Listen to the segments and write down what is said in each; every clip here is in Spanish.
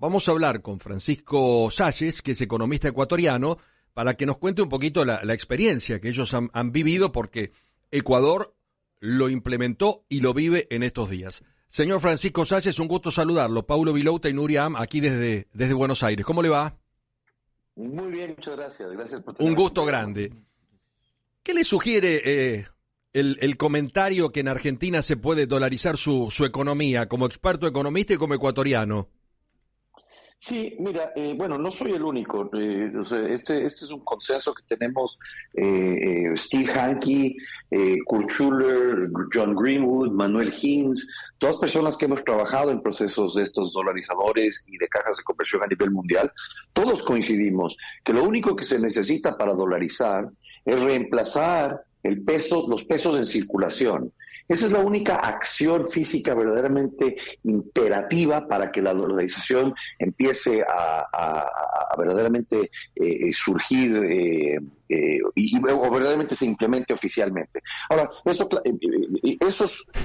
vamos a hablar con Francisco Salles, que es economista ecuatoriano, para que nos cuente un poquito la experiencia que ellos han vivido, porque Ecuador lo implementó y lo vive en estos días. Señor Francisco Salles, un gusto saludarlo. Paulo Vilouta y Nuria Am, aquí desde Buenos Aires. ¿Cómo le va? Muy bien, muchas gracias. Gracias por Un gusto grande. ¿Qué le sugiere el comentario que en Argentina se puede dolarizar su economía, como experto economista y como ecuatoriano? Sí, mira, bueno, no soy el único. O sea, este es un consenso que tenemos Steve Hanke, Kurt Schuller, John Greenwood, Manuel Hinz, todas personas que hemos trabajado en procesos de estos dolarizadores y de cajas de conversión a nivel mundial. Todos coincidimos que lo único que se necesita para dolarizar es reemplazar el peso, los pesos en circulación. Esa es la única acción física verdaderamente imperativa para que la dolarización empiece a verdaderamente surgir o verdaderamente se implemente oficialmente. Ahora,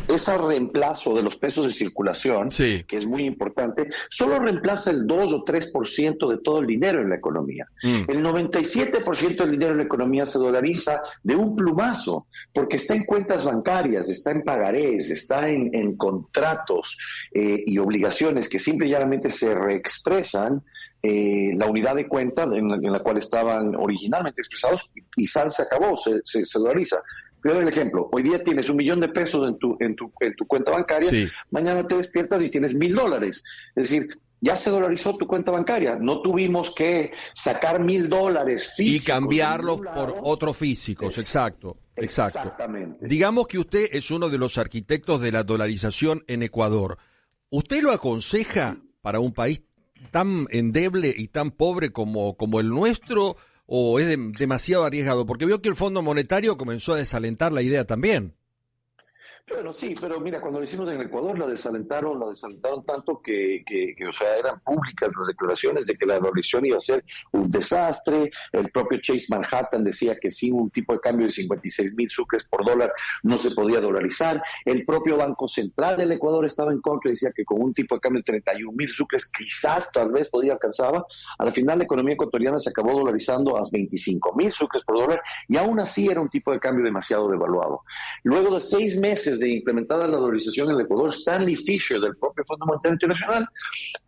ese reemplazo de los pesos de circulación, sí, que es muy importante, solo reemplaza el 2 o 3% de todo el dinero en la economía. El 97% del dinero en la economía se dolariza de un plumazo, porque está en cuentas bancarias, está en pagarés, está en contratos y obligaciones que simple y llanamente se reexpresan la unidad de cuenta en la cual estaban originalmente expresados y se acabó, se dolariza. Voy a dar el ejemplo. Hoy día tienes $1,000,000 en tu cuenta bancaria, sí. Mañana te despiertas y tienes $1,000. Es decir, ya se dolarizó tu cuenta bancaria. No tuvimos que sacar $1,000 físicos Y cambiarlos por otros físicos, exacto. Exactamente. Digamos que usted es uno de los arquitectos de la dolarización en Ecuador. ¿Usted lo aconseja para un país tan endeble y tan pobre como el nuestro, o es demasiado arriesgado? Porque veo que el Fondo Monetario comenzó a desalentar la idea también. Bueno, sí, pero mira, cuando lo hicimos en Ecuador la desalentaron tanto que o sea, eran públicas las declaraciones de que la dolarización iba a ser un desastre. El propio Chase Manhattan decía que sin un tipo de cambio de 56,000 sucres por dólar no se podía dolarizar. El propio Banco Central del Ecuador estaba en contra y decía que con un tipo de cambio de 31,000 sucres quizás tal vez podía alcanzaba. Al final la economía ecuatoriana se acabó dolarizando a 25,000 sucres por dólar y aún así era un tipo de cambio demasiado devaluado. Luego de 6 meses de implementada la dolarización en el Ecuador, Stanley Fischer del propio Fondo Monetario Internacional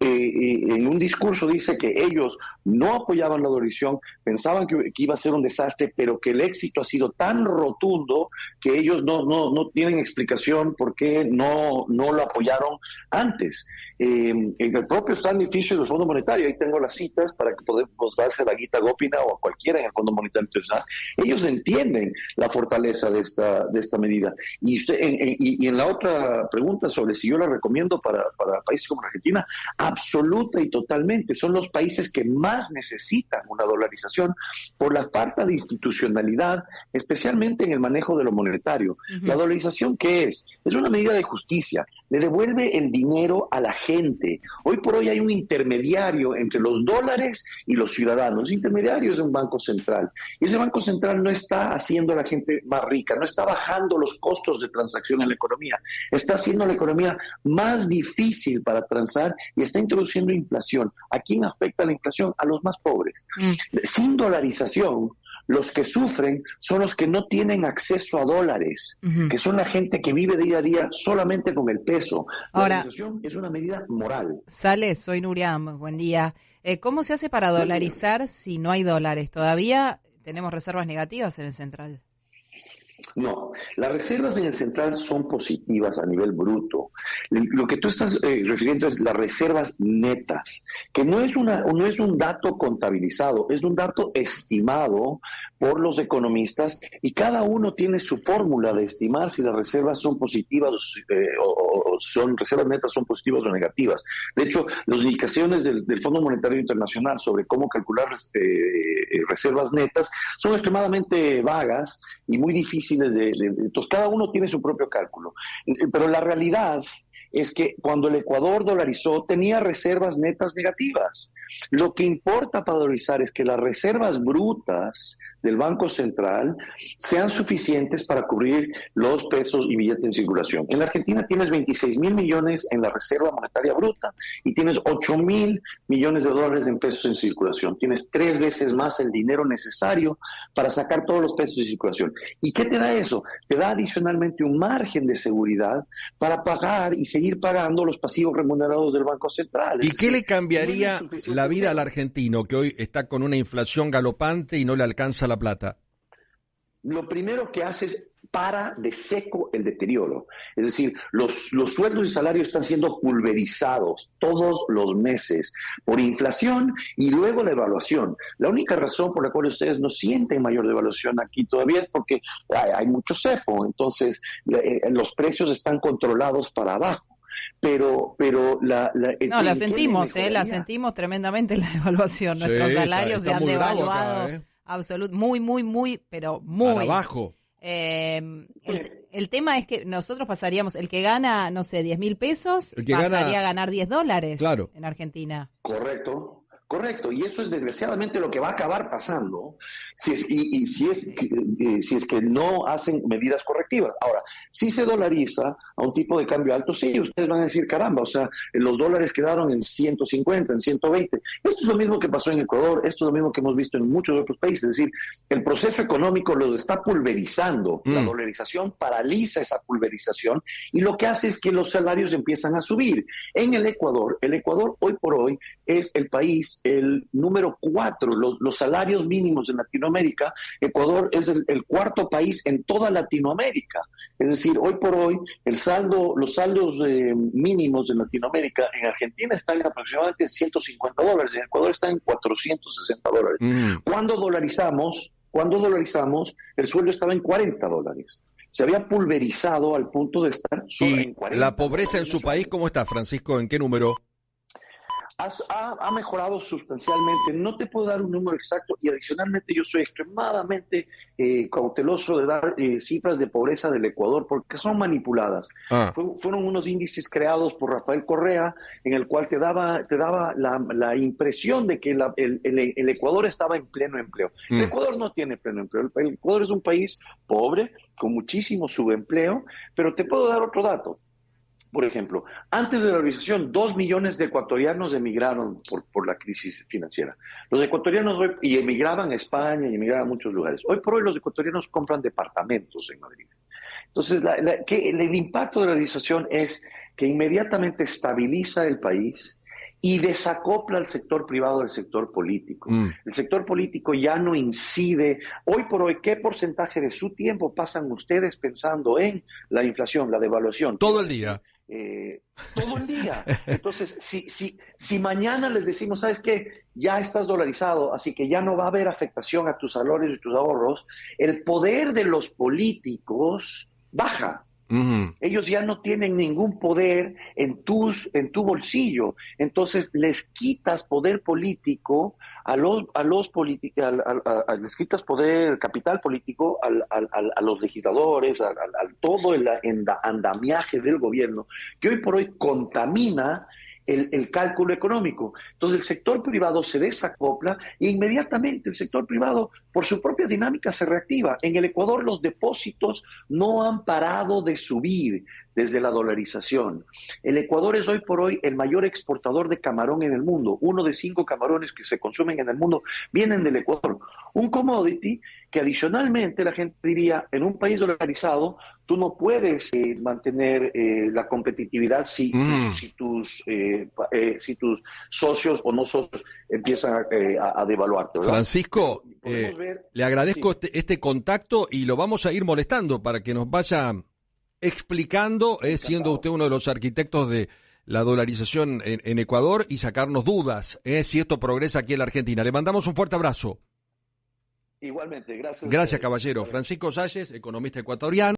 en un discurso dice que ellos no apoyaban la dolarización, pensaban que iba a ser un desastre, pero que el éxito ha sido tan rotundo que ellos no tienen explicación por qué no lo apoyaron antes. En el propio Stanley Fischer del Fondo Monetario, ahí tengo las citas para que podamos darse a Gita Gopinath o a cualquiera en el Fondo Monetario Internacional, ellos entienden la fortaleza de esta medida. Y en la otra pregunta sobre si yo la recomiendo para países como Argentina, absoluta y totalmente. Son los países que más necesitan una dolarización por la falta de institucionalidad, especialmente en el manejo de lo monetario. La dolarización, ¿qué es? Es una medida de justicia. Le devuelve el dinero a la gente. Hoy por hoy hay un intermediario entre los dólares y los ciudadanos. El intermediario es un banco central. Y ese banco central no está haciendo a la gente más rica, no está bajando los costos de transacción en la economía, está haciendo la economía más difícil para transar y está introduciendo inflación. ¿A quién afecta la inflación? A los más pobres. Sin dolarización, los que sufren son los que no tienen acceso a dólares, que son la gente que vive día a día solamente con el peso. La dolarización es una medida moral. Sales, soy Nuria Am, buen día. ¿Cómo se hace para dolarizar si no hay dólares? ¿Todavía tenemos reservas negativas en el central? No, las reservas en el central son positivas a nivel bruto. Lo que tú estás refiriendo es las reservas netas, que no es un dato contabilizado, es un dato estimado por los economistas y cada uno tiene su fórmula de estimar si las reservas son positivas o son reservas netas son positivas o negativas. De hecho, las indicaciones del Fondo Monetario Internacional sobre cómo calcular reservas netas son extremadamente vagas y muy difíciles entonces cada uno tiene su propio cálculo. Pero la realidad es que cuando el Ecuador dolarizó tenía reservas netas negativas. Lo que importa para dolarizar es que las reservas brutas del Banco Central sean suficientes para cubrir los pesos y billetes en circulación. En la Argentina tienes 26.000 millones en la reserva monetaria bruta y tienes 8.000 millones de dólares en pesos en circulación. Tienes 3 veces más el dinero necesario para sacar todos los pesos de circulación. ¿Y qué te da eso? Te da adicionalmente un margen de seguridad para pagar y seguir pagando los pasivos remunerados del Banco Central. ¿Y qué le cambiaría la vida al argentino que hoy está con una inflación galopante y no le alcanza la plata? Lo primero que hace es para de seco el deterioro. Es decir, los sueldos y salarios están siendo pulverizados todos los meses por inflación y luego la devaluación. La única razón por la cual ustedes no sienten mayor devaluación aquí todavía es porque hay mucho cepo, entonces los precios están controlados para abajo. Pero la sentimos, la sentimos tremendamente la devaluación. Nuestros salarios se han devaluado muy, pero muy para abajo. El tema es que nosotros pasaríamos, el que gana, no sé, 10.000 pesos, pasaría a ganar $10 claro. En Argentina. Correcto, y eso es desgraciadamente lo que va a acabar pasando si es que no hacen medidas correctivas. Ahora, si se dolariza a un tipo de cambio alto, sí, ustedes van a decir, caramba, o sea, los dólares quedaron en 150, en 120. Esto es lo mismo que pasó en Ecuador, esto es lo mismo que hemos visto en muchos otros países, es decir, el proceso económico los está pulverizando, la dolarización paraliza esa pulverización y lo que hace es que los salarios empiezan a subir. En el Ecuador hoy por hoy es el país el número 4, los salarios mínimos en Latinoamérica. Ecuador es el cuarto país en toda Latinoamérica. Es decir, hoy por hoy los saldos mínimos en Latinoamérica, en Argentina están aproximadamente en $150, en Ecuador están en $460. Cuando dolarizamos, el sueldo estaba en $40. Se había pulverizado al punto de estar solo en 40. ¿La pobreza en su país cómo está, Francisco? ¿En qué número? Ha mejorado sustancialmente. No te puedo dar un número exacto y adicionalmente yo soy extremadamente cauteloso de dar cifras de pobreza del Ecuador porque son manipuladas. Fueron unos índices creados por Rafael Correa en el cual te daba la impresión de que el Ecuador estaba en pleno empleo. El Ecuador no tiene pleno empleo. El Ecuador es un país pobre, con muchísimo subempleo, pero te puedo dar otro dato. Por ejemplo, antes de la dolarización, 2 millones de ecuatorianos emigraron por la crisis financiera. Los ecuatorianos hoy, y emigraban a España y emigraban a muchos lugares. Hoy por hoy los ecuatorianos compran departamentos en Madrid. Entonces, el impacto de la dolarización es que inmediatamente estabiliza el país y desacopla al sector privado del sector político. El sector político ya no incide. Hoy por hoy, ¿qué porcentaje de su tiempo pasan ustedes pensando en la inflación, la devaluación? Todo el día. Todo el día. Entonces, si mañana les decimos, ¿sabes qué? Ya estás dolarizado, así que ya no va a haber afectación a tus salarios y tus ahorros, el poder de los políticos baja. Ellos ya no tienen ningún poder en tu bolsillo, entonces les quitas poder político les quitas poder, capital político a los legisladores, a todo el andamiaje del gobierno, que hoy por hoy contamina el cálculo económico. Entonces el sector privado se desacopla e inmediatamente el sector privado por su propia dinámica se reactiva. En el Ecuador los depósitos no han parado de subir desde la dolarización. El Ecuador es hoy por hoy el mayor exportador de camarón en el mundo. 1 de 5 camarones que se consumen en el mundo vienen del Ecuador. Un commodity que adicionalmente la gente diría, en un país dolarizado, tú no puedes mantener la competitividad si tus socios o no socios empiezan a devaluarte, ¿verdad? Francisco, le agradezco este contacto y lo vamos a ir molestando para que nos vaya explicando, siendo usted uno de los arquitectos de la dolarización en Ecuador y sacarnos dudas si esto progresa aquí en la Argentina. Le mandamos un fuerte abrazo. Igualmente, gracias. Gracias, caballero. Francisco Salles, economista ecuatoriano.